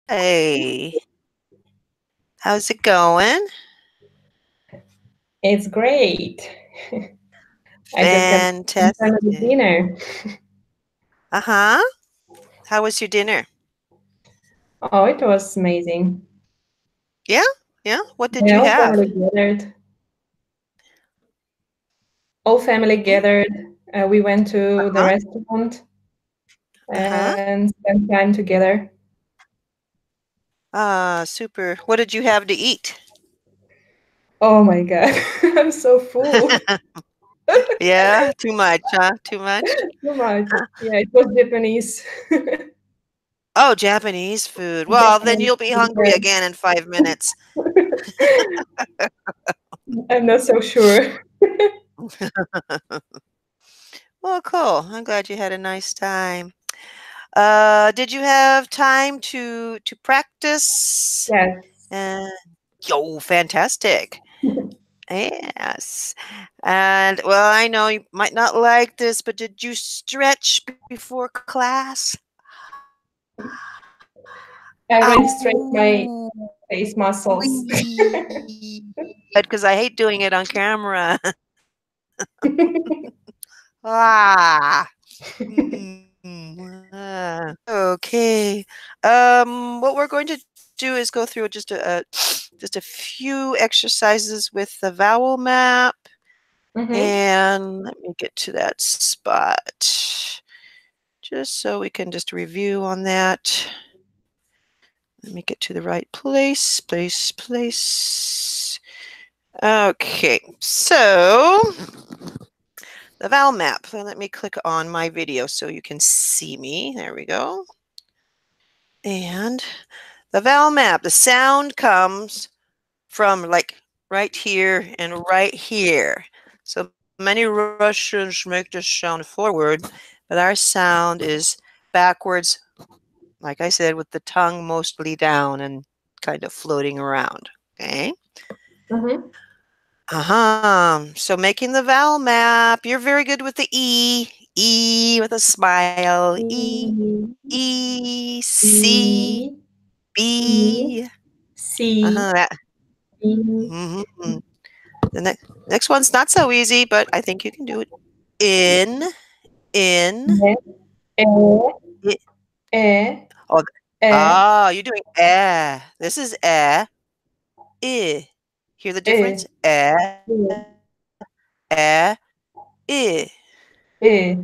Hey, how's it going? It's great. I just got some family Fantastic. dinner. Uh-huh. How was your dinner? Oh, it was amazing. Yeah? Yeah? What did Yeah, you all have? family gathered. All family Hmm? gathered. We went to the Huh? restaurant Uh-huh. and spent time together. Super. What did you have to eat? Oh my God, I'm so full. Yeah, too much, huh? Too much? Too much. Yeah, it was Japanese. Oh, Japanese food. Well, then Japanese you'll be hungry food, again in 5 minutes. yeah. I'm not so sure. Well, cool. I'm glad you had a nice time. Did you have time to practice? Yes. Uh, Yo, fantastic. Yes. And well, I know you might not like this, but did you stretch before class? I already stretched my Oh, face muscles. wee. Because I hate doing it on camera. Ah. Okay. What we're going to do is go through just a few exercises with the vowel map. Mm-hmm. And let me get to that spot just so we can just review on that. Let me get to the right place. Okay, so the vowel map. Let me click on my video so you can see me. There we go. And the vowel map, the sound comes from like right here and right here. So many Russians make this sound forward, but our sound is backwards, like I said, with the tongue mostly down and kind of floating around. Okay. Mm-hmm. So making the vowel map, you're very good with the E. E with a smile. E, E, E, C, E, E, B. C, Uh-huh. That. E, Mhm. The next one's not so easy, but I think you can do it. In, E, I E, oh, E, you're doing eh. This is eh, I. Hear the difference? E, Eh, I. E, E,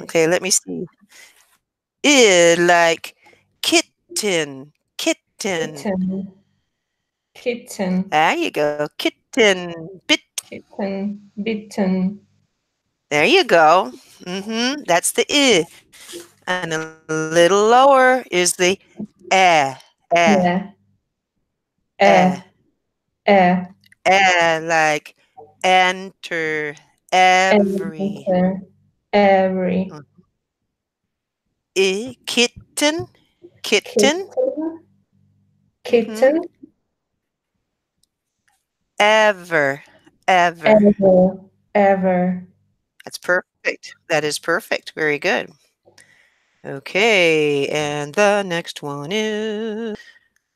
Okay, let me see. I like kitten, kitten. kitten, kitten, There you go, kitten. kitten, bitten, There you go. That's the I. And a little lower is the eh, eh, E, eh, E, E, like enter, every. enter, every, I, kitten, kitten. kitten, Mm-hmm. kitten, Ever, ever. ever, ever, That's perfect. That is perfect. Very good. Okay, and the next one is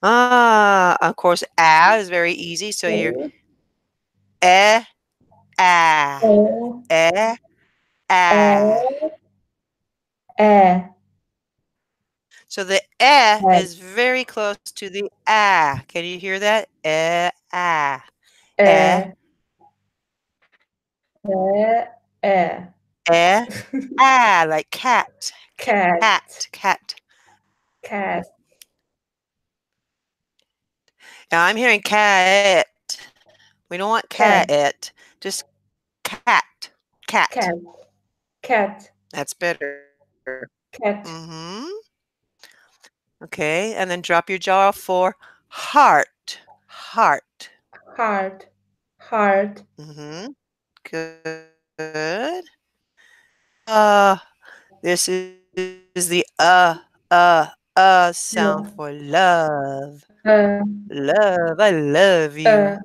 of course, is very easy. So you're E, eh, ah, E, eh, ah. E, E, So the eh E, is very close to the ah. Can you hear that? Ah, eh, E, E, E. eh, like cat, Cat, cat. cat, Now I'm hearing cat. We don't want cat, cat, just cat, cat. cat, cat, That's better. cat, Mm-hmm. Okay, and then drop your jaw for heart, heart. heart, heart, Mm-hmm. Good. Uh, this is the sound uh, for love. uh, Love, I love uh, you.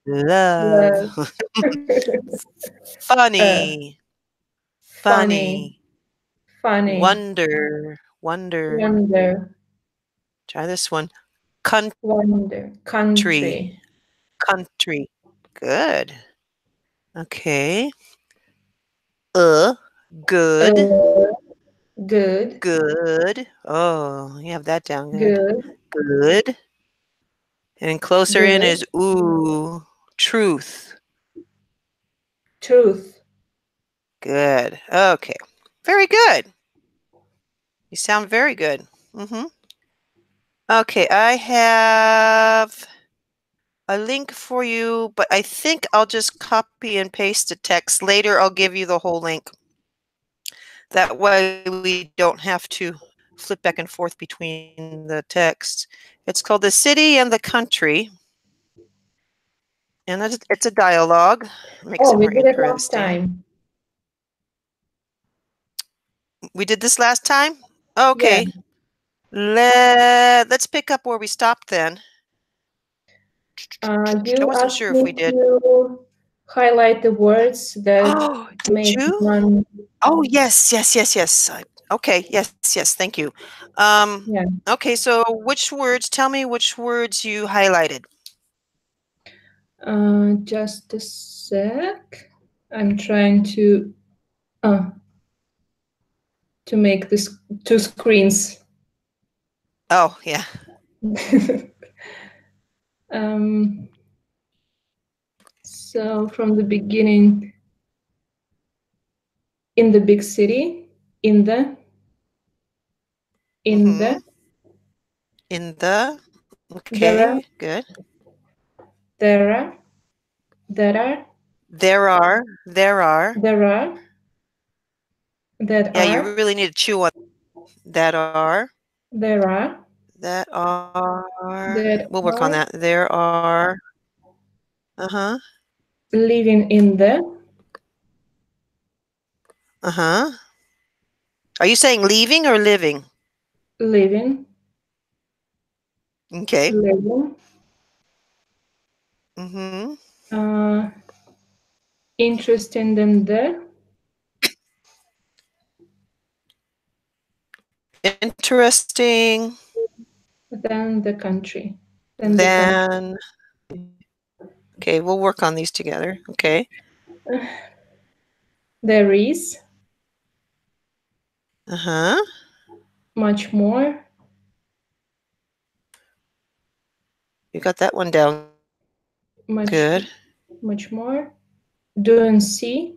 Love. love, uh, Funny, funny, funny. funny, Wonder, Wonder. Wonder. Try this one. Wonder. Country. Country. Country. Good. Okay. Uh. Good. Uh, good. Good. Oh, you have that down good. Good. Good. And closer in Good. is ooh. Truth. Truth. Good. Okay. Very good. You sound very good. Okay, I have a link for you, but I think I'll just copy and paste the text. Later, I'll give you the whole link. That way we don't have to flip back and forth between the texts. It's called The City and the Country. And it's a dialogue. It makes Oh, it we more did it last interesting. time. We did this last time? Yeah. Okay. Let's pick up where we stopped then. I You wasn't asked sure if me we did. to highlight the words that Oh, did make you? one. Oh, yes, yes, yes, yes. Okay, yes, yes, thank you. Um, Yeah. okay, so tell me which words you highlighted. Just a sec. I'm trying uh, to make this two screens. Oh, yeah. um, so from the beginning, in the big city, in the, in Mm-hmm. the, In the, there are, okay, good. there are, there are, There are. there are, that Yeah, you are, really need to chew on that are. there are, That are. that We'll work on are, that. There are. Uh-huh. living in the, Uh-huh. Are you saying leaving or living? living, Okay. living, Mm-hmm. uh, interested in Interesting than the country, than the country. than. Okay, we'll work on these together. Okay. There is Uh-huh. much more, You got that one down much, good. much more. Don't see,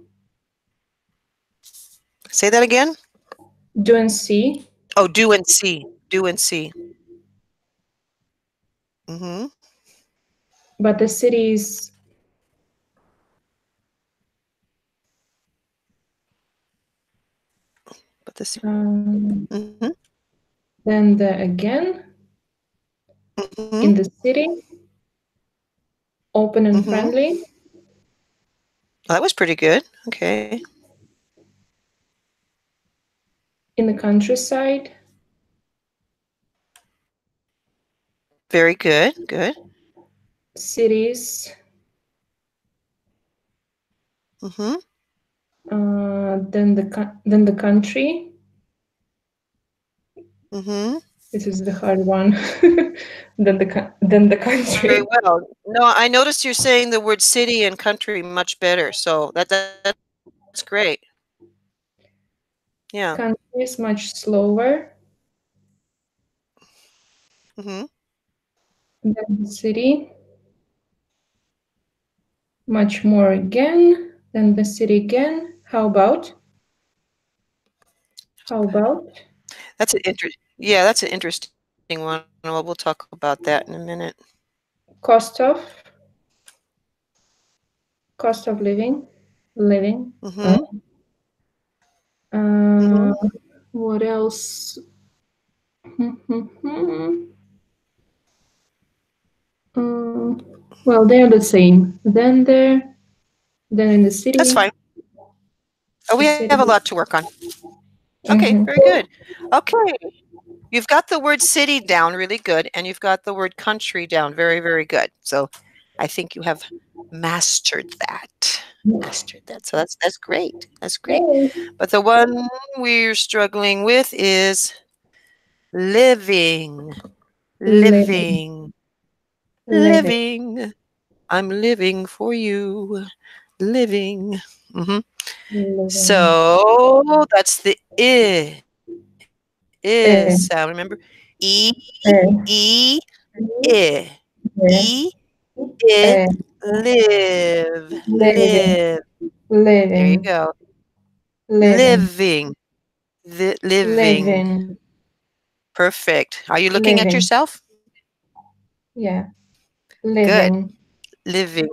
Say that again. don't see, Oh, do and see. Do and see. Mm-hmm. but the city is But this. um, Mm-hmm. then the again Mm-hmm. in the city, open and Mm-hmm. friendly, That was pretty good. Okay. in the countryside, Very good. Good. cities, Mm-hmm. then the country. Mm-hmm. This is the hard one. Then the Very country. well. No, I noticed you're saying the word city and country much better. So that's great. Yeah. Country is much slower Mm-hmm. than the city, much more again than the city again. How about? How about? That's an interest. Yeah, that's an interesting one. Well, we'll talk about that in a minute. Cost of living, living. Uh, Mm-hmm. uh, Mm-hmm. what else? Um, well, they're the same. Then in the That's city, fine. Oh, the we have a city. lot to work on. Okay, Mhm. very good. Okay. You've got the word city down really good, and you've got the word country down very, very good. So I think you have mastered that. Mastered that. So that's great. That's great. Yay. But the one we're struggling with is living, living, living, living, living. I'm living for you. Living. Hmm. living. So that's the is sound. Remember? E, Eh, E, I. eh, E, I, eh, live, living, live. There you living, go. living, Living, living. living, Perfect. Are you looking at living. yourself? Yeah, Good. living, Living.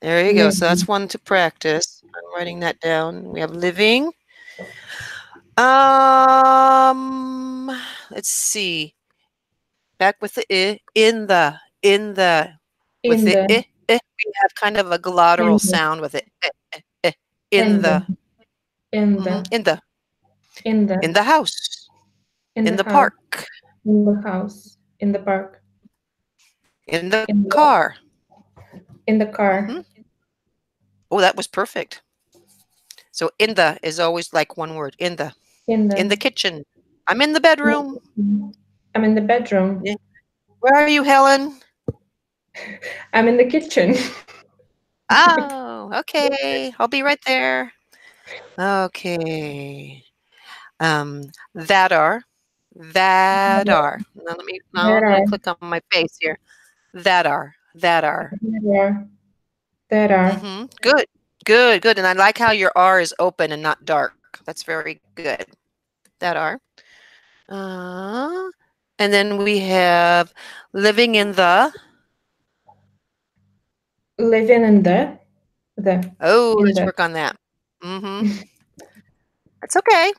There you go. So that's living. one to practice. I'm writing that down. We have living. Um, let's see. Back with the I, in the, with In the the, we have kind of a glottal in the, sound with it. In in the, the, in the, in the, in in the, the house, in in the the house, park, in the house, in the park, in the in the, car. in the Hmm. car, Oh, that was perfect. So in the is always like one word. in In the the, kitchen. I'm in the in bedroom. the, I'm in the bedroom. Yeah. Where are you, Helen? I'm in the kitchen. Oh, okay. I'll be right there. Okay. That are, that are. Now There let me are, click on my face here. That are, that are. there are, there are. Good, good, good. And I like how your R is open and not dark. That's very good. That are. Uh, and then we have living in the. Living in the, Oh, in let's the, work on that. Mm-hmm. That's okay.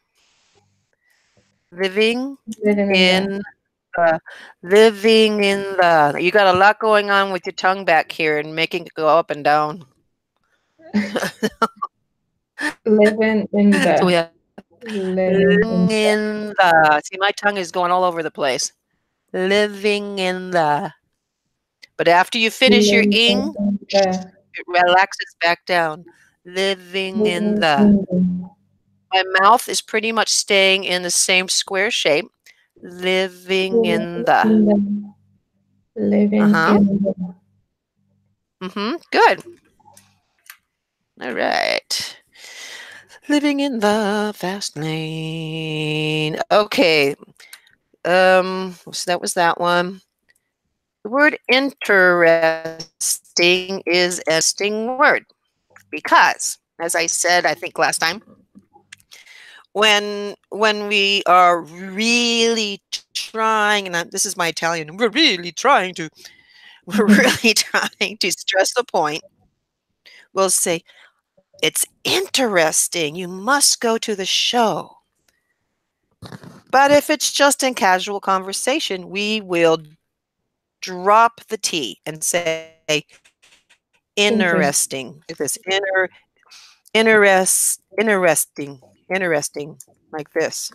Living living in the. in the, living in the. You got a lot going on with your tongue back here and making it go up and down. Living in So we the, have living living in the, in the. See, my tongue is going all over the place. Living in the. But after you finish your living ing, in the, it relaxes back down. Living in living the. in the, My mouth is pretty much staying in the same square shape. Living living in the. in the, living Uh-huh. in the. Good. All right. Living in the fast lane. Okay. So that was that one. The word interesting is an interesting word because, as I said, I think last time, when we are really trying, and this is my Italian, we're really trying to, we're really trying to stress the point. We'll say, it's interesting. You must go to the show. But if it's just in casual conversation, we will drop the T and say interesting. Interest, Like this interesting, interesting, like this.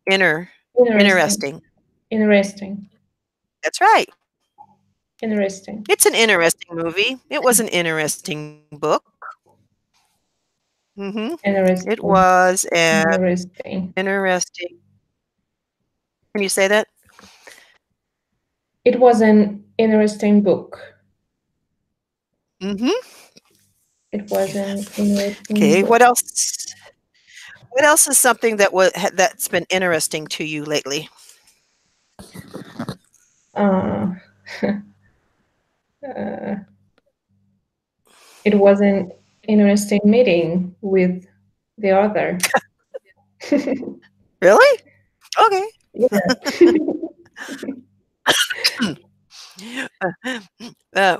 interesting, Interesting. interesting, That's right. interesting, It's an interesting movie. It was an interesting book. It interesting, was an interesting. interesting. Can you say that? It was an interesting book. Mhm. It was an interesting Okay. book. What else? What else is something that's been interesting to you lately? Uh, uh, it was an interesting meeting with the other. Really? Okay. Yeah.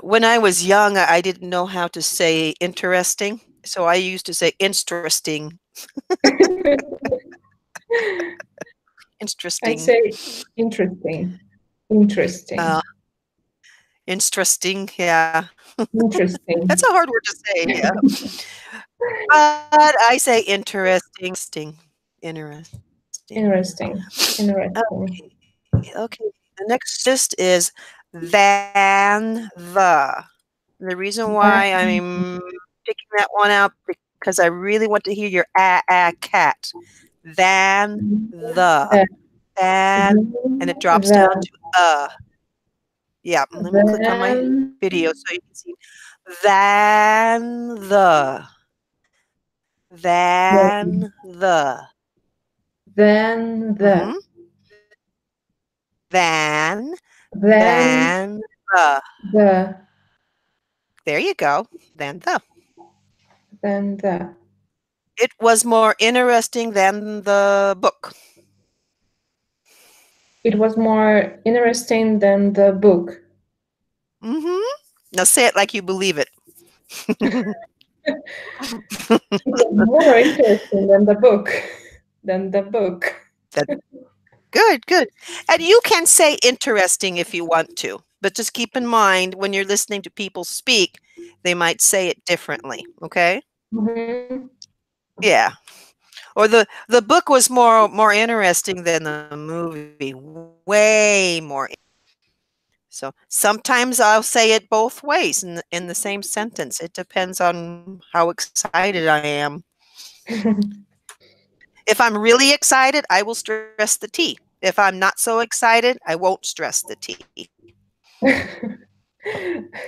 When I was young, I didn't know how to say interesting, so I used to say interesting, I'd interesting, say interesting, interesting, uh, interesting. Yeah, that's interesting, a hard word to say. Yeah, but I say interesting. interesting, interesting. Okay. The next list is than the. The reason That, why I'm picking that one out because I really want to hear your cat. Than the. that, than, and it drops down the, to uh. Yeah, let me click on my then, video so you can see. Than the, the, than the. then the, Mhm. Than, then than the. the, There you go. Than the. then the. It was more interesting than the book. It was more interesting than the book. Mhm. Now say it like you believe it. It was more interesting than the book. Than the book. That's good, good. And you can say interesting if you want to, but just keep in mind when you're listening to people speak, they might say it differently, okay? Mhm. Yeah. Or the book was more interesting than the movie, way more. So sometimes I'll say it both ways in the same sentence. It depends on how excited I am. If I'm really excited, I will stress the T. If I'm not so excited, I won't stress the T. Yeah,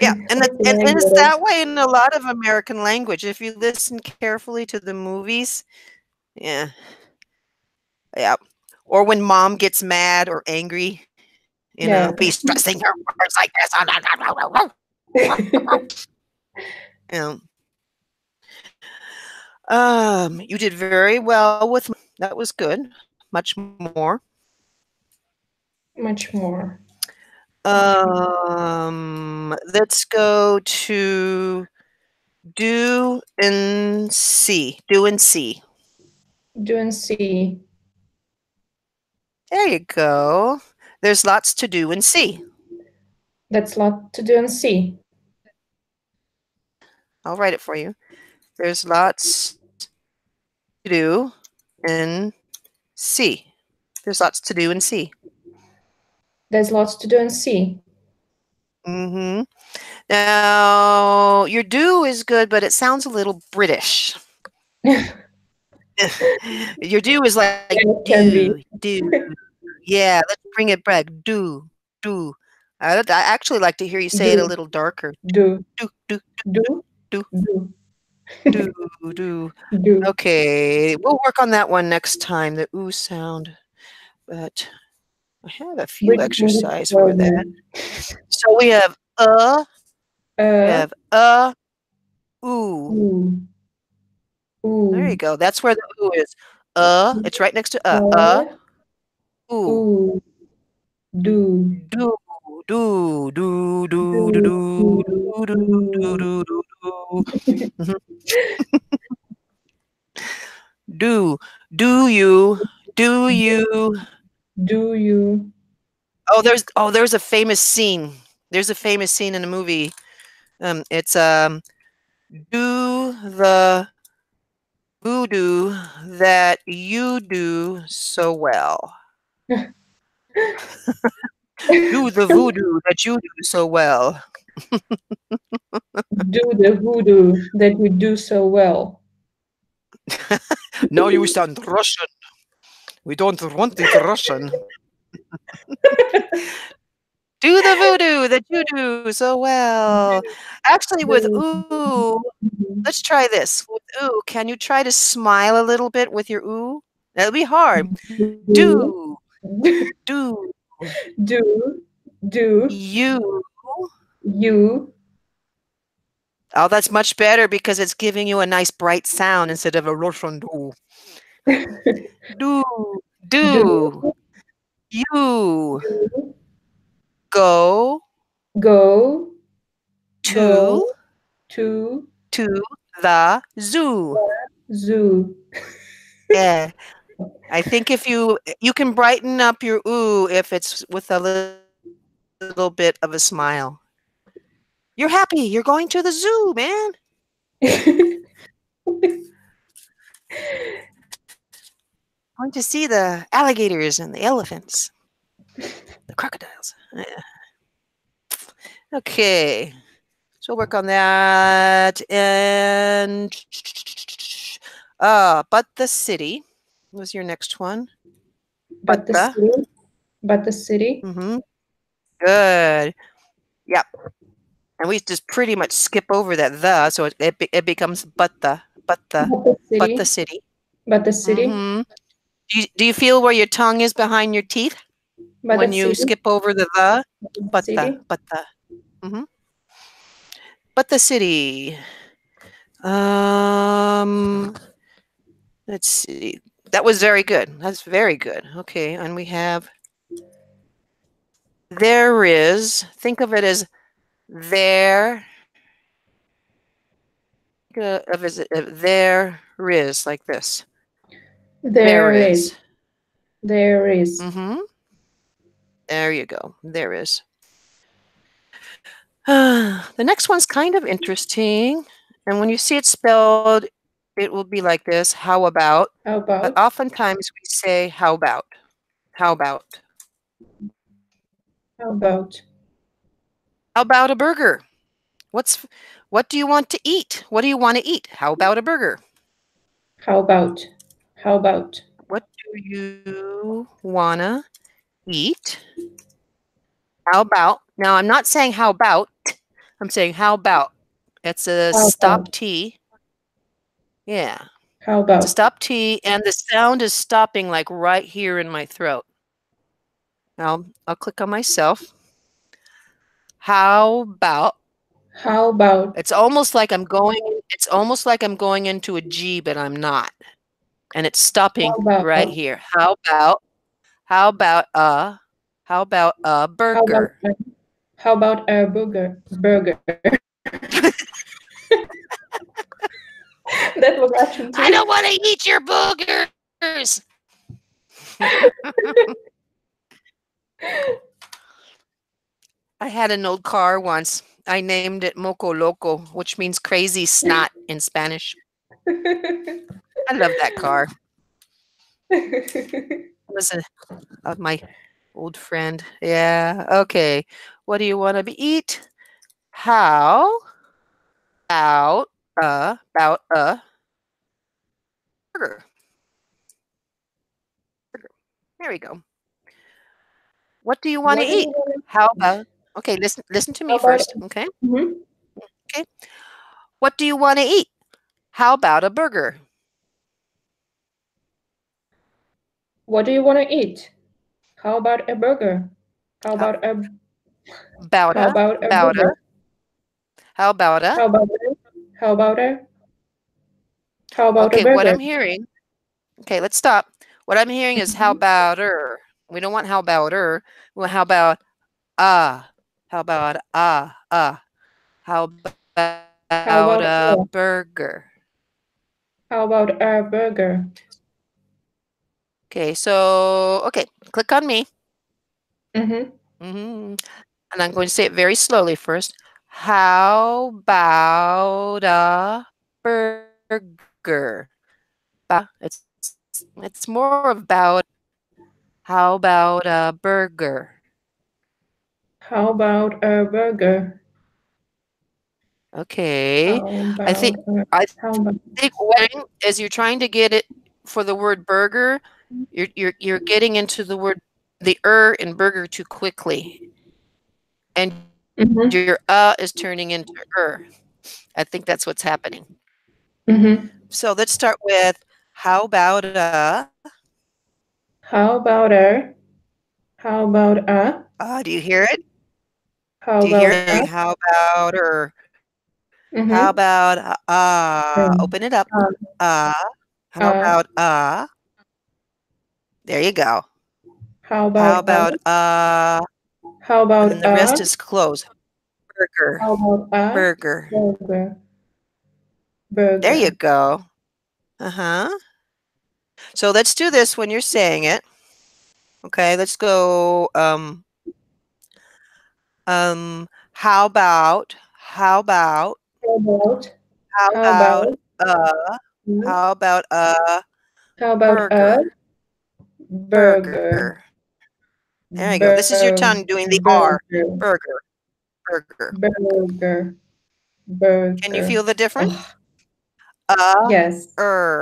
That's and very it's good. that way in a lot of American language. If you listen carefully to the movies, yeah, yeah. Or when mom gets mad or angry, Yeah. be stressing her words like this. You you did very well with that was good. Much more. Much more. Let's go to do and see. Do and see. Do and see. There you go. There's lots to do and see. That's a lot to do and see. I'll write it for you. There's lots to do and see. There's lots to do and see. There's lots to do and see. Mm-hmm. Now, your do is good, but it sounds a little British. Your do is like It can do, be. do. Yeah, let's bring it back. Do, do. I actually like to hear you say it a Do, little darker. do, Do, do, do, do, do, do, do. do. Okay, we'll work on that one next time, the ooh sound. But I have a few British English exercise for that. slowly. So we Uh, have ooh. ooh, There you ooh, go. That's where the ooh is. It's right next to uh, ooh. ooh, do, Do, do, do, do, do, do, do, do, do, do, do, do, do, do, do. Mhm. Do, do you? do you, There's a famous scene. There's a famous scene in a movie. It's do the voodoo that you do so well. Do the voodoo that you do so well. do the voodoo that we do so well. Now you sound Russian. We don't want it Russian. Do the voodoo that you do so well. Actually, with Do, ooh, let's try this. With ooh, can you try to smile a little bit with your ooh? That'll be hard. do, Do, do, do, do, you. you, Oh, that's much better because it's giving you a nice bright sound instead of a Russian do. Do, do, do, you do, go go, to go to to the zoo. zoo. Yeah. I think if you can brighten up your ooh if it's with a little bit of a smile. You're happy. You're going to the zoo, man. Going to see the alligators and the elephants, the crocodiles. Yeah. Okay. So we'll work on that. And but the city was your next one. But But the the city, But the city. Mm-hmm. Good. Yep. And we just pretty much skip over that the, so it becomes But the but the city. city. But the city. Mm-hmm. Do you feel where your tongue is behind your teeth But the when you city. skip over the the? But the But the, city. but the. Mm-hmm. But the city. Um, let's see. That was very good. That's very good. Okay, and we have there is. Think of it as there. There is like this. There There is. is. There is. Mm-hmm. There you go. There is. The next one's kind of interesting. And when you see it spelled, it will be like this, how about? How But about? oftentimes we say, how about? How about? How about? How about a burger? What do you want to eat? What do you want to eat? How about a burger? How about? How about? What do you wanna eat? How about? Now I'm not saying how about. I'm saying how about. It's a How stop about? T. Yeah. How It's a about? stop T, and the sound is stopping like right here in my throat. I'll click on myself. How about? How about? It's almost like I'm going into a G, but I'm not. And it's stopping How right about? here. How about how about a How about? burger? How about a burger? Burger. That was action I too. don't want to eat your boogers. I had an old car once. I named it Moco Loco, which means crazy snot in Spanish. I love that car. It was of my old friend. Yeah. Okay. What do you want to be eat? How about a burger? There we go. What do you want to What do you eat? want? How about Okay, listen to How me about? first, okay? Mhm. Okay. What do you want to eat? How about a burger? What do you want to eat? How about a burger? How How about a about how a about a about a burger? how about a How about a how about a how about a Okay, what burger? I'm hearing. Okay, let's stop. What I'm hearing is how Mhm. about er. We don't want how about er. We want how about ah. How about How about a How about burger? how about a burger? Okay, click on me. Mhm. Hmm. And I'm going to say it very slowly first. How about a burger? It's more about how about a burger? How about a burger? Okay. How I think about a I how about think when as you're trying to get it for the word burger, you're getting into the word the in burger too quickly, and your Mhm. is turning into I think that's what's happening. Mhm. So let's start with how about How about a how about a do you hear it? how Do you hear about it? a How about How mhm. about open it up. Uh, Uh, how uh, about there you go. how How about about how and then about the rest is close. Burger. how about Burger. burger There you burger. go. Uh-huh. So let's do this when you're saying it. Okay, let's go how about How about how how about about uh mm, how about a how about a burger? burger Burger. There you go. This is your tongue doing the R. burger Burger. Burger. burger Can you burger. feel the difference? Oh, Uh, yes.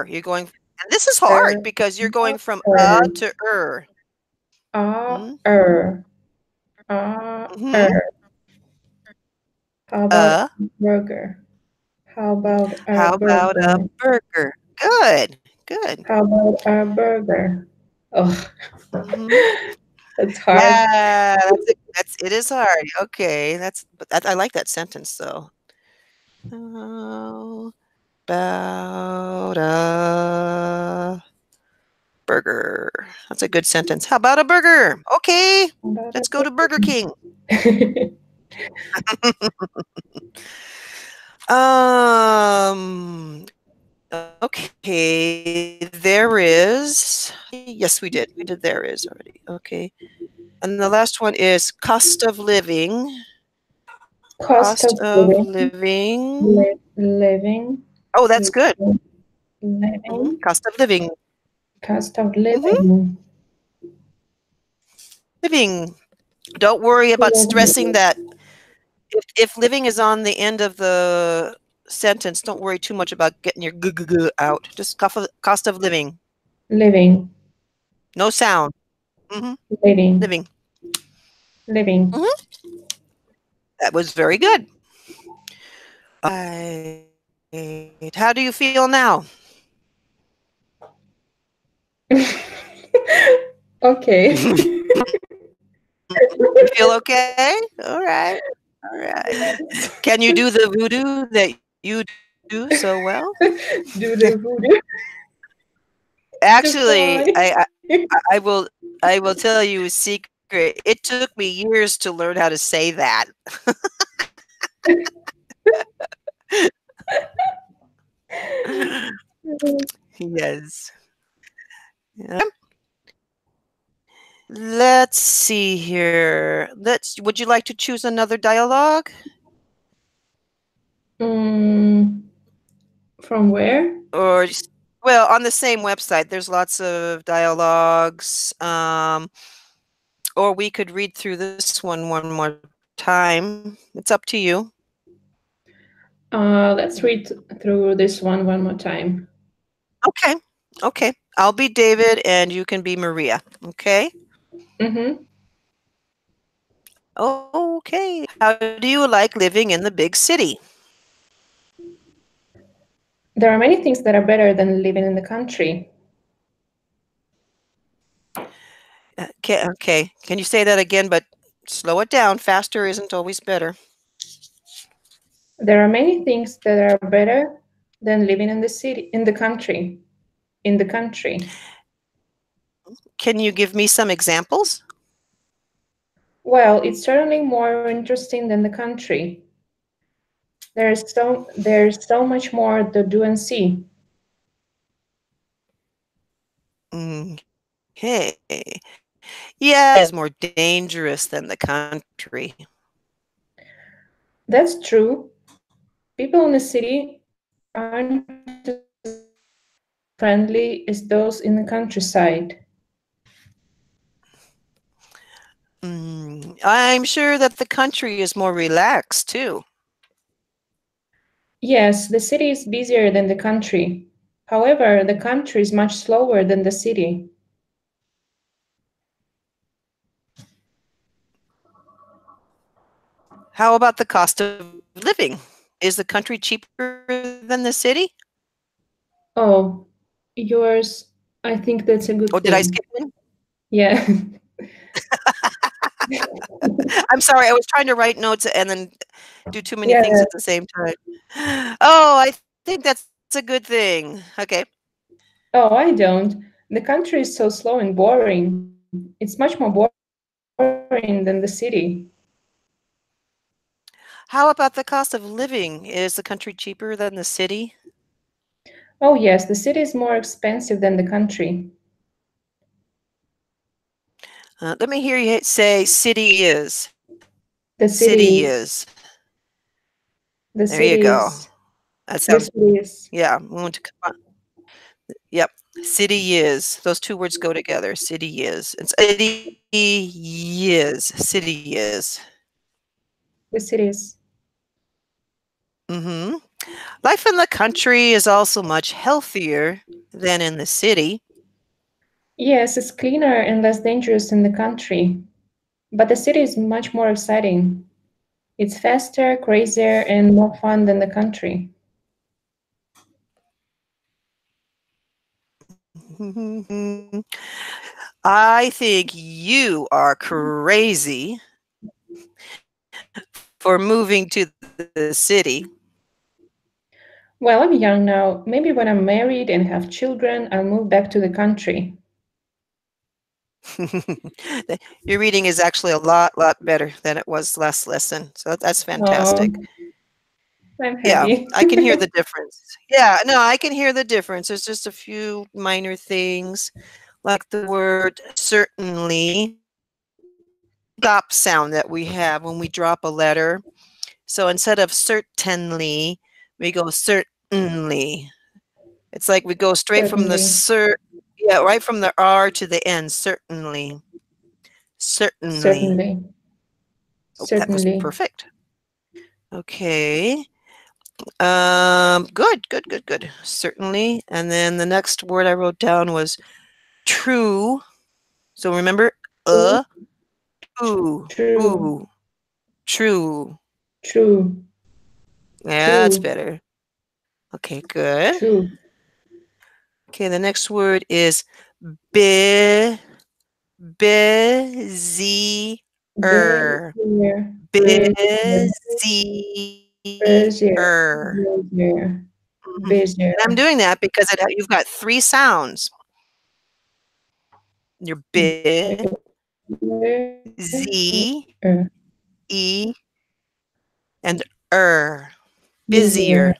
You're going and this is hard because you're going from Er, to er. A Mhm. er. A Mhm. er. How about Uh, burger? How about a how about a burger? burger? Good. Good. How about a burger? Oh, Mhm. that's hard. Yeah, that's it is hard. Okay, I like that sentence though. How about a burger? That's a good sentence. How about a burger? Okay, How about a let's go to Burger King. burger? Um, okay, there is. Yes, we did. We did there is already. Okay. And the last one is cost of living. Cost Cost of of living, living. living, Oh, that's good. living, Cost of living. cost of Mhm. living, Living. Don't worry about stressing living, that. If living is on the end of the sentence, don't worry too much about getting your g out. Just cost of living. living, No sound. Mhm. living, Living. living. Mhm. That was very good. Alright. How do you feel now? Okay. You feel okay? Alright. Alright. Can you do the voodoo that you do so well? Do the voodoo to Actually, fly. I will I will tell you a secret. It took me years to learn how to say that. Yes. Yeah. Let's see here. Would you like to choose another dialogue? Mm, from where? Or well, on the same website, there's lots of dialogues. Or we could read through this one more time. It's up to you. Let's read through this one more time. Okay. Okay. I'll be David and you can be Maria. Okay. Mm-hmm. Okay. How do you like living in the big city? There are many things that are better than living in the country. Okay. Can you say that again, but slow it down? Faster isn't always better. There are many things that are better than living in the city, in the country. In the country. Can you give me some examples? Well, it's certainly more interesting than the country. There's so much more to do and see. Okay. Yeah, is more dangerous than the country. That's true. People in the city aren't just friendly as those in the countryside. I'm sure that the country is more relaxed too. Yes, the city is busier than the country. However, the country is much slower than the city. How about the cost of living? Is the country cheaper than the city? Oh, yours, I think that's a good Or did I thing. skip one? Yeah. I'm sorry, I was trying to write notes and then do too many Yeah. things at the same time. Oh, I think that's a good thing. Okay. Oh, I don't. The country is so slow and boring. It's much more boring than the city. How about the cost of living? Is the country cheaper than the city? Oh, yes, the city is more expensive than the country. Let me hear you say city is. The City city is. is, the There you city go. is, That the sounds, city is, yeah. We want to, yep. City is. Those two words go together. City is. It's city is. City is. the city is. Hmm. Life in the country is also much healthier than in the city. Yes, it's cleaner and less dangerous in the country, but the city is much more exciting. It's faster, crazier, and more fun than the country. I think you are crazy for moving to the city. Well, I'm young now. Maybe when I'm married and have children, I'll move back to the country. Your reading is actually a lot better than it was last lesson. So that's Oh, fantastic. I'm Yeah, happy. I can hear the difference. Yeah, no, I can hear the difference. There's just a few minor things, like the word certainly. Stop sound that we have when we drop a letter. So instead of certainly, we go certainly. It's like we go straight from the Certainly. yeah, right from the R to the N, certainly. Certainly. Certainly. Oh, that was Certainly. perfect. Okay. Good. Certainly. And then the next word I wrote down was true. So remember, True. ooh, True. ooh, true. True. Yeah, that's True. better. Okay, good. True. Okay, the next word is bu busier. Busier. Busier. Busier. Busier. Busier. Mhm. And I'm Busier. doing that because you've got 3 sounds. You're busy, e, and Busier. busier.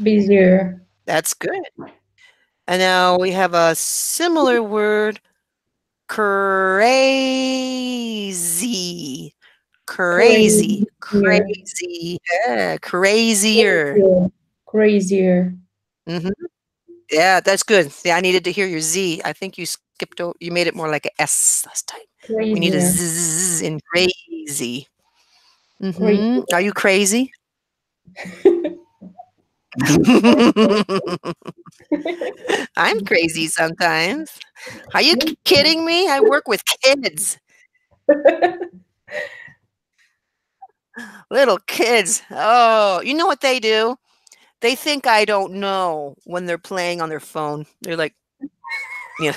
Busier. That's good. And now we have a similar word, crazy. Crazy, Crazier. crazy, yeah, crazier. Crazier. Crazier. Mhm. Yeah, that's good. See, I needed to hear your Z. I think you made it more like a S last time. We need a Crazier. Z in crazy. Mhm. Crazier. Are you crazy? I'm crazy sometimes. Are you kidding me? I work with kids, little kids. Oh, you know what they do? They think I don't know when they're playing on their phone. They're like, yeah,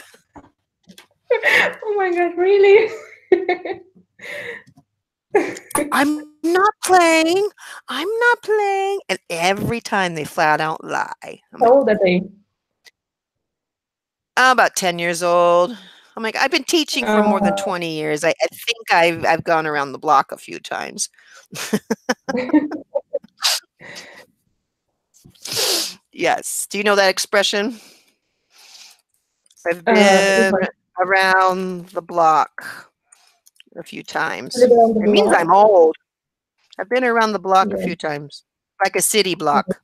Oh my god, really? I'm not playing. I'm not playing. And every time they flat out lie. I'm like, How old are they? I'm about 10 years old. I'm like, I've been teaching for more than Uh, 20 years. I think I've gone around the block a few times. Yes. Do you know that expression? I've which been one? around the block a few times. Live around the It means block? I'm old. I've been around the block a Yeah. few times, like a city Yeah, block.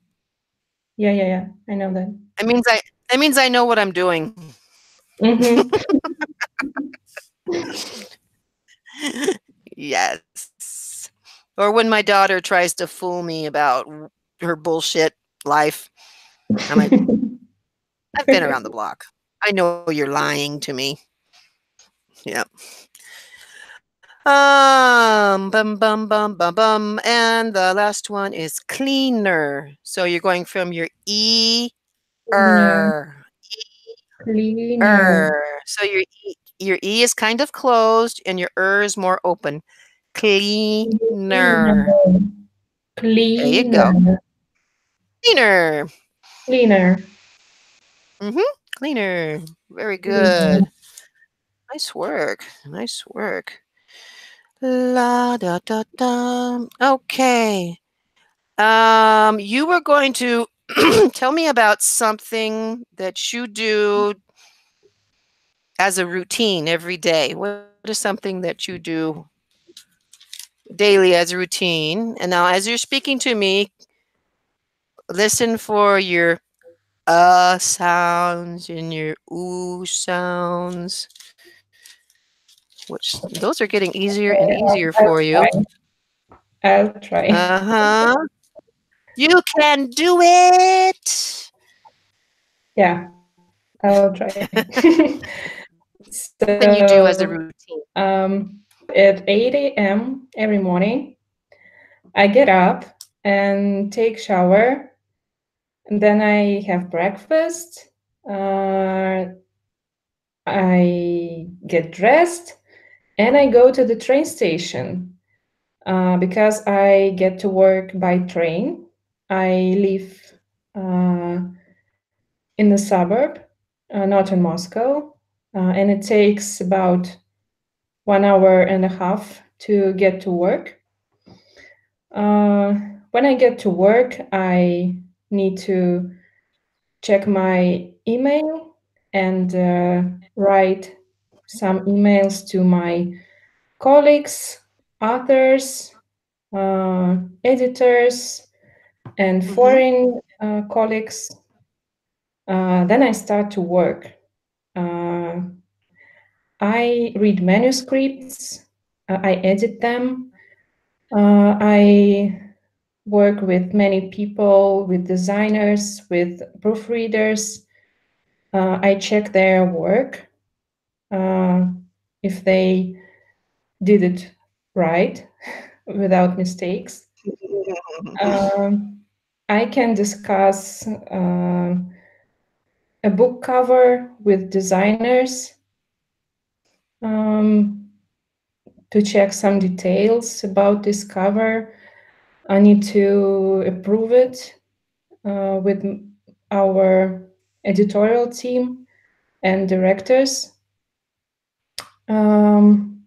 yeah. I know that. It means I know what I'm doing. Mm-hmm. Yes. Or when my daughter tries to fool me about her bullshit life, I'm like, I've been around the block. I know you're lying to me. Yeah. Bum. And the last one is cleaner. So you're going from your Cleaner. er, Cleaner. er. So your e is kind of closed and your is more open. Cleaner. Cleaner. There you go. Cleaner. Cleaner. Cleaner. Mhm. Cleaner. Very Cleaner. good. Nice work. Nice work. La da da da. Okay. You were going to tell me about something that you do as a routine every day. What is something that you do daily as a routine? And now, as you're speaking to me, listen for your sounds and your ooh sounds, which those are getting easier and Okay, easier I'll for you. try. I'll try. Uh-huh. You can do it. Yeah, I'll try. Something you do as a So routine. at 8 a.m. every morning, I get up and take shower, and then I have breakfast. Uh, I get dressed and I go to the train station because I get to work by train. I live uh, in the suburb, not in Moscow, and it takes about 1 hour and a half to get to work. Uh, when I get to work, I need to check my email and write some emails to my colleagues, authors, editors, and Mhm. foreign colleagues. Then I start to work. Uh, I read manuscripts, I edit them, I work with many people, with designers, with proofreaders. I check their work uh, if they did it right without mistakes. Um, I can discuss a book cover with designers um, to check some details about this cover. I need to approve it with our editorial team and directors. Um,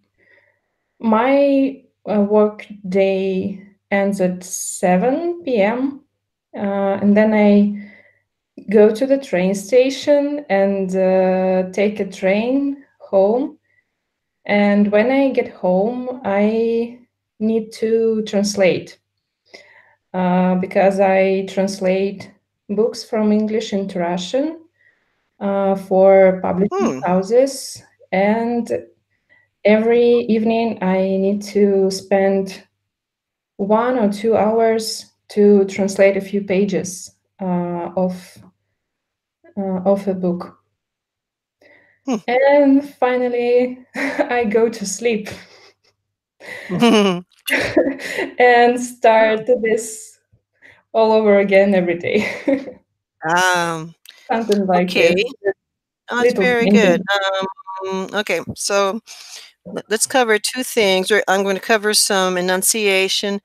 my work day ends at 7 p.m. And then I go to the train station and take a train home. And when I get home, I need to translate because I translate books from English into Russian for publishing Hmm. houses. And every evening, I need to spend 1 or 2 hours to translate a few pages of a book. And finally, I go to sleep Hmm. and start this all over again every day. um, Something like okay. this, That's little very good. changes. Okay, so let's cover two things. I'm going to cover some enunciation,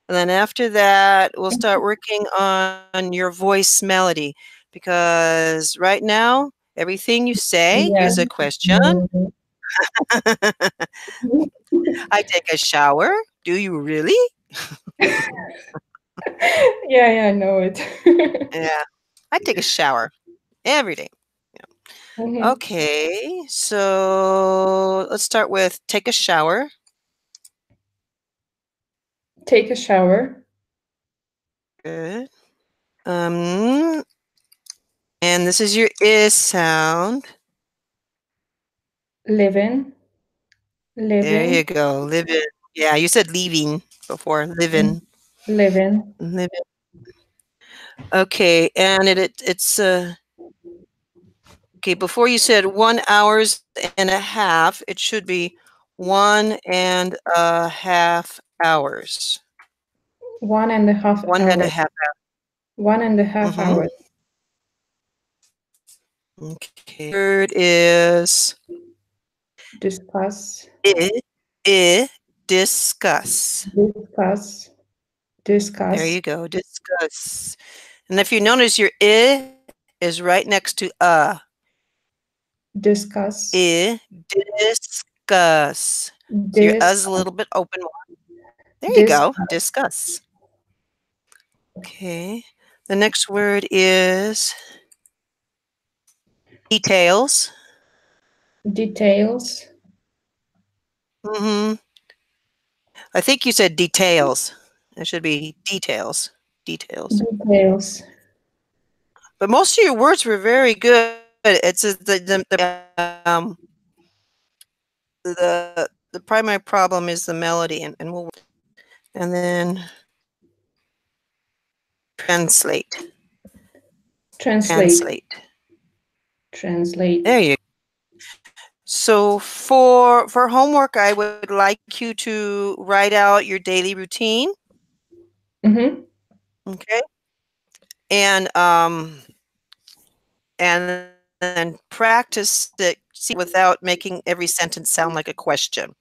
and then after that, we'll start working on your voice melody because right now, everything you say Yeah. is a question. I take a shower. Do you really? Yeah, yeah, I know it. Yeah, I take a shower every day. Mhm. Okay, so let's start with take a shower. Take a shower, Good. Um, and this is your is sound. living, There you living, go. Living. Yeah, you said leaving before. mm, Living. living, Living. Okay, and it's okay. Before you said 1 hours and a half, it should be 1.5 hours. One and a 1.5 hours, half. 1.5 hours. Mm-hmm. Okay. Word is Discuss, I, I, discuss. discuss, There discuss, you go, discuss. And if you notice your I is right next to discuss, I, discuss. So your dis, is a little bit open more. There you go, discuss, discuss. Okay. The next word is details. details, Hmm. I think you said details. It should be details. Details. details, But most of your words were very good. It's the primary problem is the melody, and we'll and then translate. translate, Translate. translate. There you go. So for homework, I would like you to write out your daily routine. Mm-hmm. Okay. And and then practice it without making every sentence sound like a question.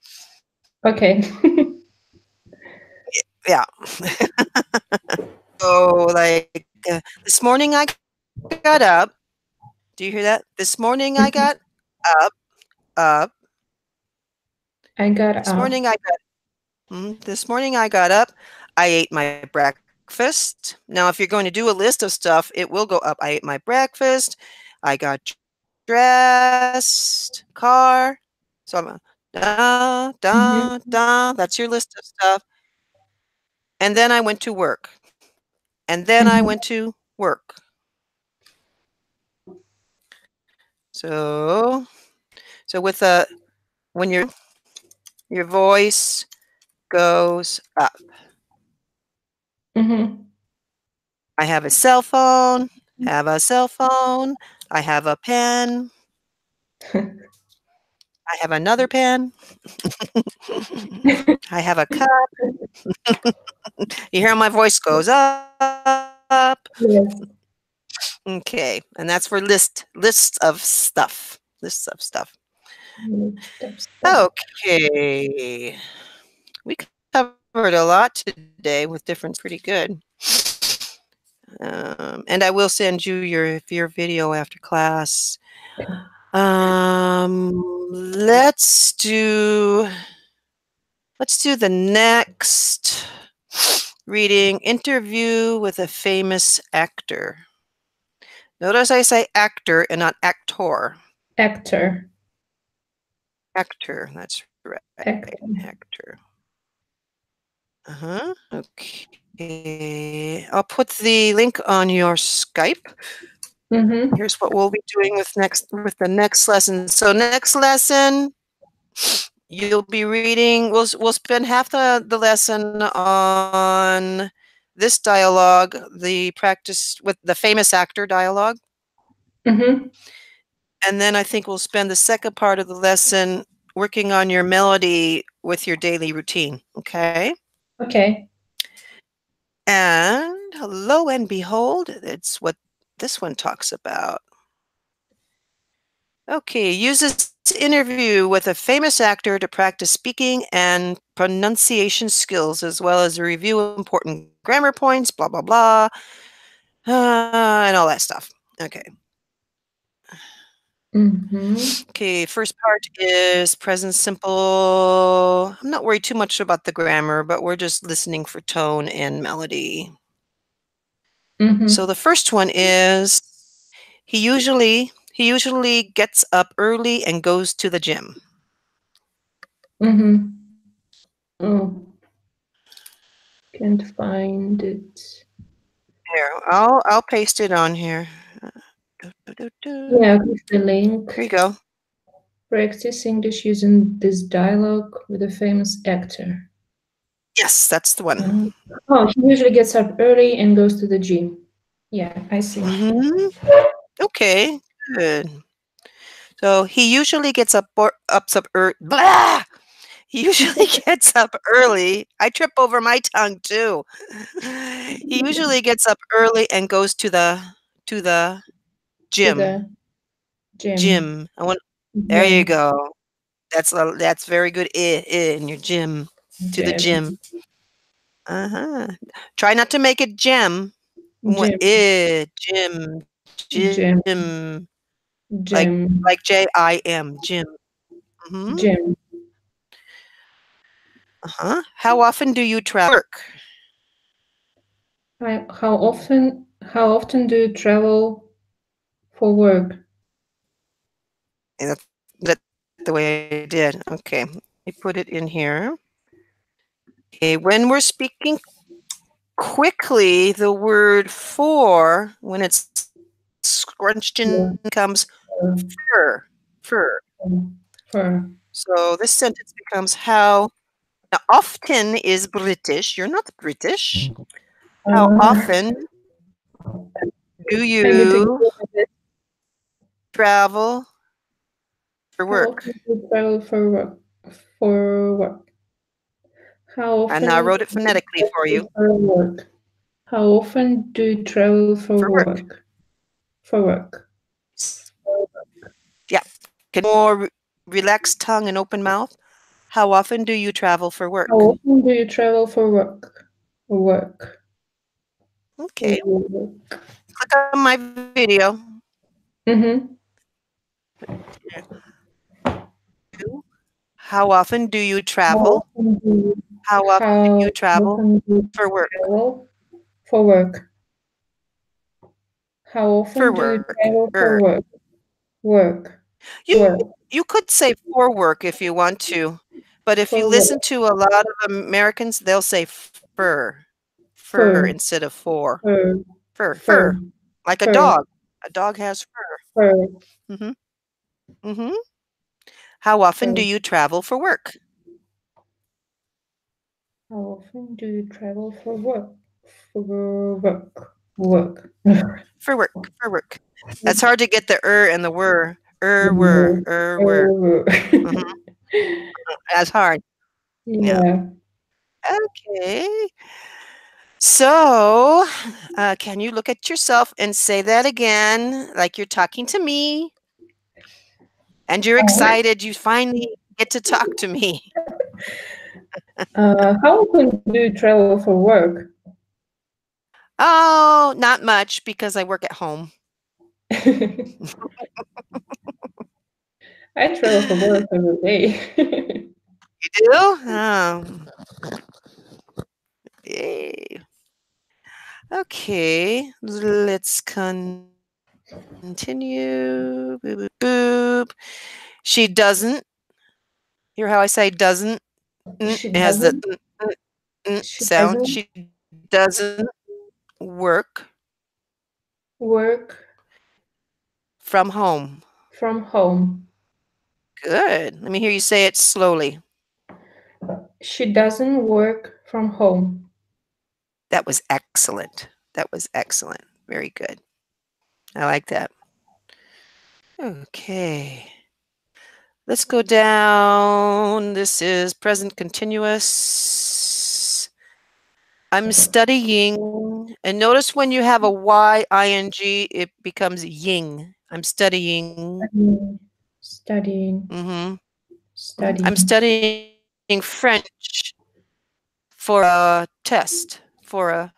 Okay. Yeah. So like this morning I got up. Do you hear that? This morning I Mhm. got up. I got This up. morning I got this morning I got up. I ate my breakfast. Now, if you're going to do a list of stuff, it will go up. I ate my breakfast. I got dressed, car. So I'm da da Mhm. da. That's your list of stuff. And then I went to work. And then I Mhm. went to work. So so with a when your voice goes up. Mhm. I have a cell phone, have a cell phone. I have a pen. I have another pen. I have a cup. You hear how my voice goes up. Yes. Okay, and that's for lists of stuff. Lists of stuff. Stuff. Okay. We covered a lot today with different pretty good. And I will send you your video after class. Let's do the next reading interview with a famous actor. Notice I say actor and not actor. Actor. Actor, that's right. Actor. Actor. Uh-huh. Okay. I'll put the link on your Skype. Mhm. Here's what we'll be doing with the next lesson. So next lesson, you'll be reading. We'll spend half the lesson on this dialogue, the practice with the famous actor dialogue, Mhm. and then I think we'll spend the second part of the lesson working on your melody with your daily routine. Okay. Okay. And lo and behold, it's what this one talks about. Okay, use this interview with a famous actor to practice speaking and pronunciation skills, as well as review important grammar points, blah, blah, blah, and all that stuff. Okay. Mhm. Okay, first part is present simple. I'm not worried too much about the grammar, but we're just listening for tone and melody. So Mhm. the first one is he usually gets up early and goes to the gym. Mhm. Oh, can't find it. Here, I'll paste it on here. Yeah, click the link. Here you go. Practice English using this dialogue with a famous actor. Yes, that's the one. Mhm. Oh, he usually gets up early and goes to the gym. Yeah, I see. Mhm. Okay, good. So he usually gets up blah! He usually gets up early. I trip over my tongue too. He usually gets up early and goes to the To gym. the gym. Gym. I want There you Gym. go. That's very good. In your gym. To the Gym. gym. Uh-huh. Try not to make it gem. Gym. Gym, Gym. gym, like Gym. Jim, gym. Mhm. Gym. Uh-huh. How often do you travel work? How often do you travel for work? And that's the way I did. Okay. Let me put it in here. Okay, when we're speaking quickly, the word for, when it's scrunched in, For, becomes for, fur. Fur. for. So this sentence becomes how now often is British. You're not British. How Uh, often do I need to get you rid of it. travel How often do you travel for work? For work. How And I often wrote it do you phonetically for travel you. for work? How often do you travel for For work. work? For work. Yeah. Can you more relaxed tongue and open mouth? How often do you travel for How work? often do you travel for work? Work. Okay. Work. Click on my video. Mm-hmm. How often do you How travel? often do you, How often do how you travel often do you for work? travel for work? How For often do you work. travel for work? Work. You Work. you could say for work if you want to, but if you For work. listen to a lot of Americans, they'll say fur Fur. instead of for. Fur. Fur, Fur. like a Fur. dog. A dog has fur. Fur. Mhm. Mhm. How often do Fur. you travel for work? How often do you travel for work? For work. Work. For work. For work. That's hard to get the and the were. Were. Work. Mhm. That's hard. Yeah. Yeah. Okay. So, can you look at yourself and say that again, like you're talking to me, and you're excited you finally get to talk to me? How often do you travel for work? Oh, not much because I work at home. I travel for work every day. You do? Yay. Okay, let's continue. Boop, boop, boop. She doesn't. Hear how I say doesn't? She It has the doesn't. She sound. doesn't She doesn't work work from home. from home. Good. Let me hear you say it slowly. She doesn't work from home. That was excellent. That was excellent. Very good. I like that. Okay. Let's go down. This is present continuous. I'm studying. And notice when you have a ing, it becomes ying. I'm studying. Studying. Studying. Hmm. I'm Studying. studying French for a test. For a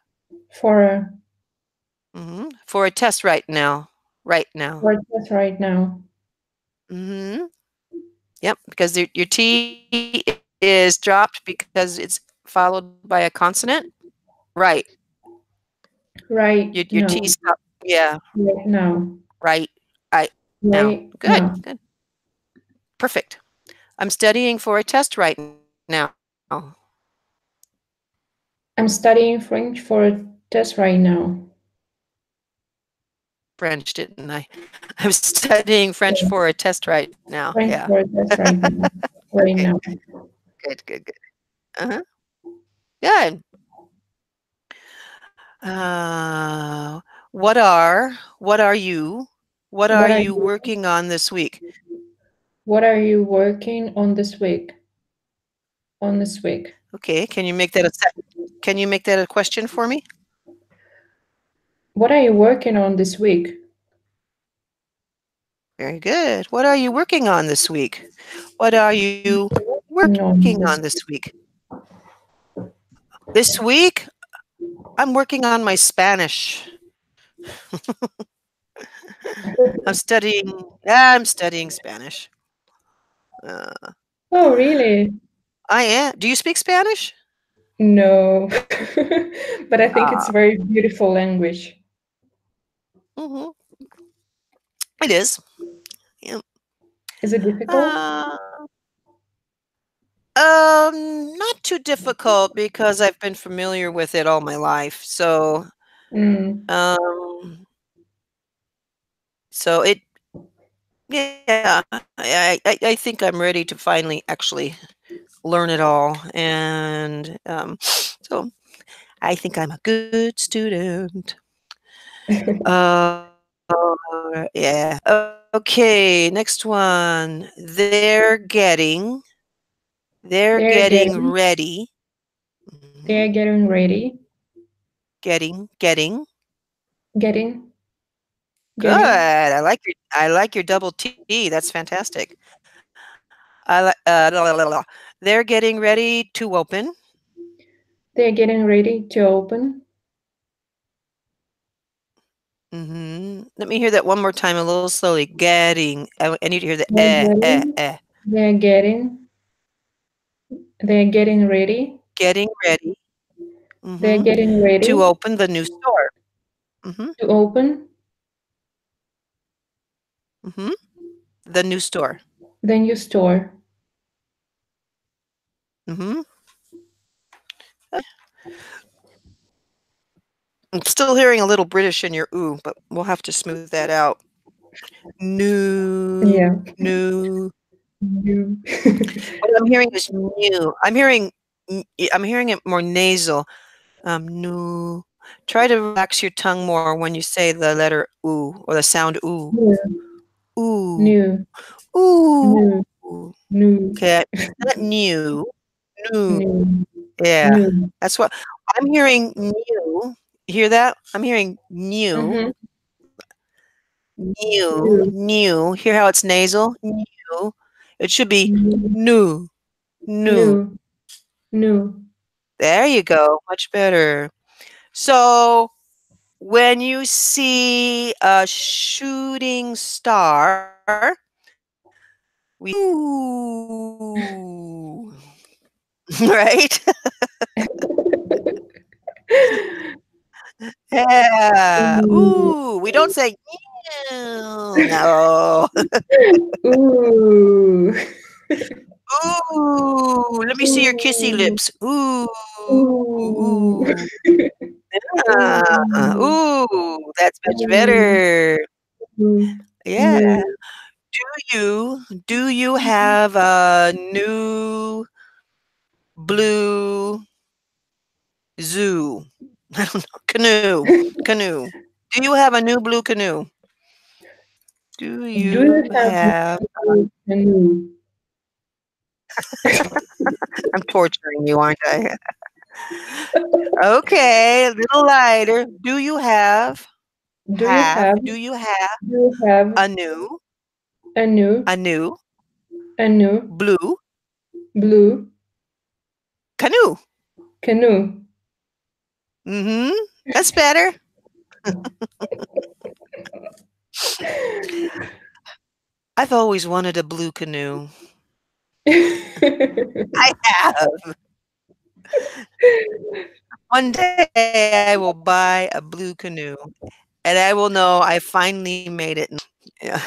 For a test right now. Right now. for just right now. Hmm. Yep, because your T is dropped because it's followed by a consonant. Right. Right Your T now. stop. Yeah. Right now. Right. I now. Right Good. now. Good. Perfect. I'm studying for a test right now. I'm studying French for a test right now. French, didn't I? I'm studying French Yeah. for a test right now. French Yeah. for a test right now. Right Okay. now. Good. Good. Good. Uh-huh. Good. What are you? What are What are you you working on this week? what are you working on this week? On this week. Okay. Can you make that a question for me? What are you working on this week? Very good. What are you working on this week? What are you Working working on on this this week? This week, I'm working on my Spanish. I'm studying Spanish. Uh, Oh, really? I am. Do you speak Spanish? No. But I think it's Ah, a very beautiful language. mhm. It is. Yeah. Is it difficult? Uh, not too difficult because I've been familiar with it all my life. Mm. Um, so it, yeah, I think I'm ready to finally actually learn it all, and so I think I'm a good student. Yeah. Okay, next one. They're They're getting getting, ready. they're Mhm. getting ready. Getting. Getting, Good. getting. I like your double T. That's fantastic. La, la, la. They're getting ready to open. They're getting ready to open. Let me hear that one more time a little slowly. Getting. I need to hear the They're getting, eh. they're getting, they're getting ready. Getting ready. They're Mhm. getting ready To open the new store. Mhm. to open Mhm. The new store. the new store. Mhm. I'm still hearing a little British in your ooh, but we'll have to smooth that out. New, Yeah. new. New. What I'm hearing is new. I'm hearing it more nasal. New. Try to relax your tongue more when you say the letter ooh or the sound ooh. New. Ooh. New. Ooh. New. New. Okay, not new. New. New. Yeah, New. that's what I'm hearing new. You hear that? I'm hearing new, Mm-hmm. new, New. new. Hear how it's nasal? New. It should be New. new, new. New. New. There you go, much better. So, when you see a shooting star, we ooh, right? Yeah. Ooh. Ooh, we don't say ew. No. Ooh. Ooh, let me see your kissy Ooh. lips. Ooh, Ooh. ooh. Ah, Ooh. ooh, that's much Ooh. better. Ooh. Yeah. New. Do you have a new blue zoo? I don't know. Canoe. Do you have a new blue canoe? Do Do you you have have a new? I'm torturing you, aren't I? Okay, a little lighter. Do you have Do you have do you have a new a new a new a new blue blue canoe? canoe? Mhm. That's better. I've always wanted a blue canoe. I have. One day I will buy a blue canoe and I will know I finally made it. Yeah.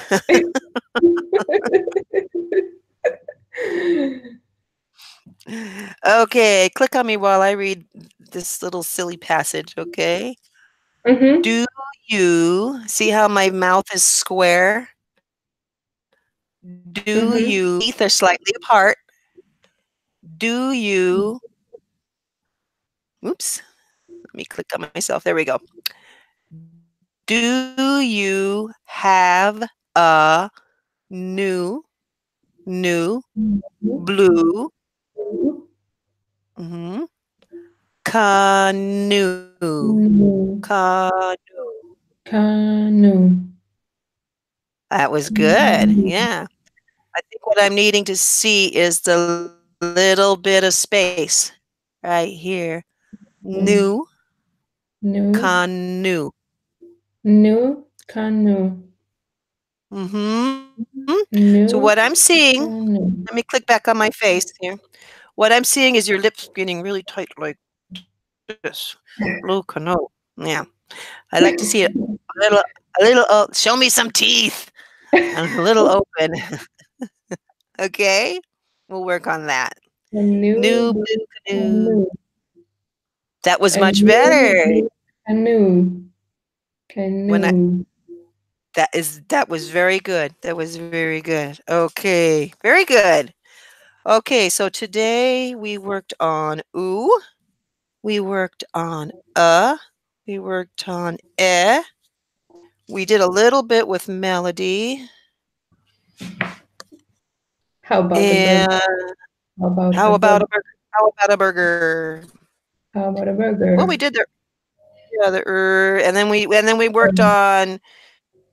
Okay, click on me while I read this little silly passage, okay? Mhm. Do you see how my mouth is square? Do Mhm. you teeth are slightly apart? Do you oops, let me click on myself. There we go. Do you have a new blue mhm, canoe? Canoe. Canoe. Canoe. That was good. Yeah. I think what I'm needing to see is the little bit of space right here. New New. canoe. New canoe. Mhm. So what I'm New seeing let me canoe. click back on my face here. What I'm seeing is your lips getting really tight like this. Blue canoe. Yeah. I like to see it a little, show me some teeth. A little open. Okay? We'll work on that. A new New blue blue canoe. canoe. That was A much new better. blue canoe. When I Canoe. that was very good. That was very good. Okay. Very good. Okay, so today we worked on ooh, we worked on we worked on eh, We did a little bit with melody. How about the burger? And How about how the about burger? a burger? How about a burger? How about a Well, we burger? did the yeah, the and then we worked Um, on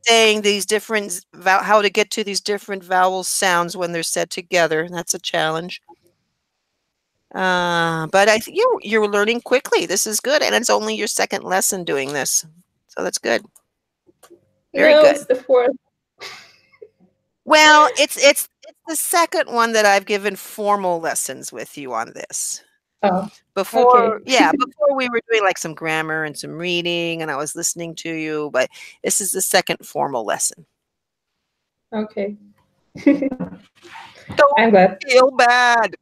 saying these different how to get to these different vowel sounds when they're said together. That's a challenge. But I think you're learning quickly. This is good, and it's only your second lesson doing this, so that's good. Very no, it's good. the fourth. Well, it's the second one that I've given formal lessons with you on this. Oh, Before, okay. yeah, before we were doing like some grammar and some reading, and I was listening to you, but this is the second formal lesson. Okay. Don't I'm glad. feel bad.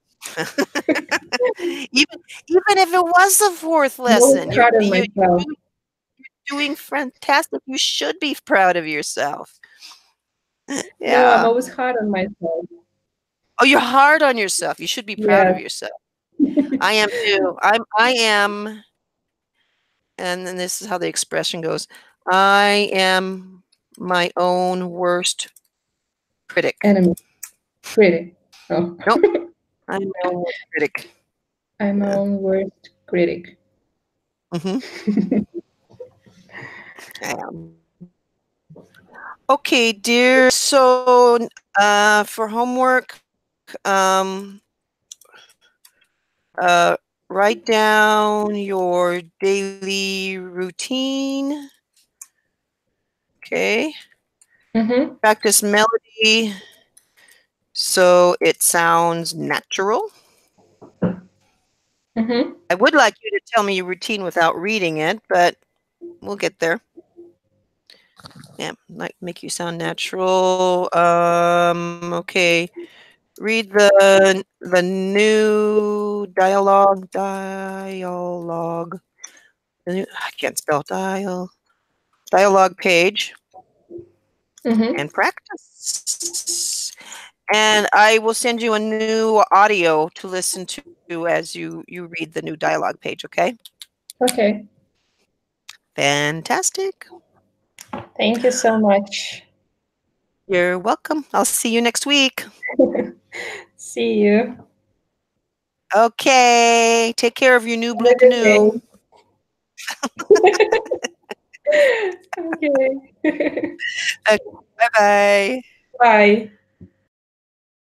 Even even if it was the fourth I'm always lesson, hard on myself. you're doing fantastic. You should be proud of yourself. No, I'm Yeah. always hard on myself. Oh, you're hard on yourself. You should be proud Yeah. of yourself. I am too. I am, and then this is how the expression goes. I am my own worst critic. Enemy. Critic. Oh. Nope, I'm my own worst critic. I'm my Yeah. own worst critic. Mhm. I am. Okay, dear. So, for homework, um, uh, write down your daily routine. Okay. Mm-hmm. Practice melody so it sounds natural. Mm-hmm. I would like you to tell me your routine without reading it, but we'll get there. Yeah, like make you sound natural. Okay. Read the new dialogue. I can't spell dialogue page Mm-hmm. and practice. And I will send you a new audio to listen to as you read the new dialogue page, okay? Okay. Fantastic. Thank you so much. You're welcome. I'll see you next week. See you. Okay. Take care of your new Have a blue good day. canoe. Okay. Okay, bye-bye. Bye.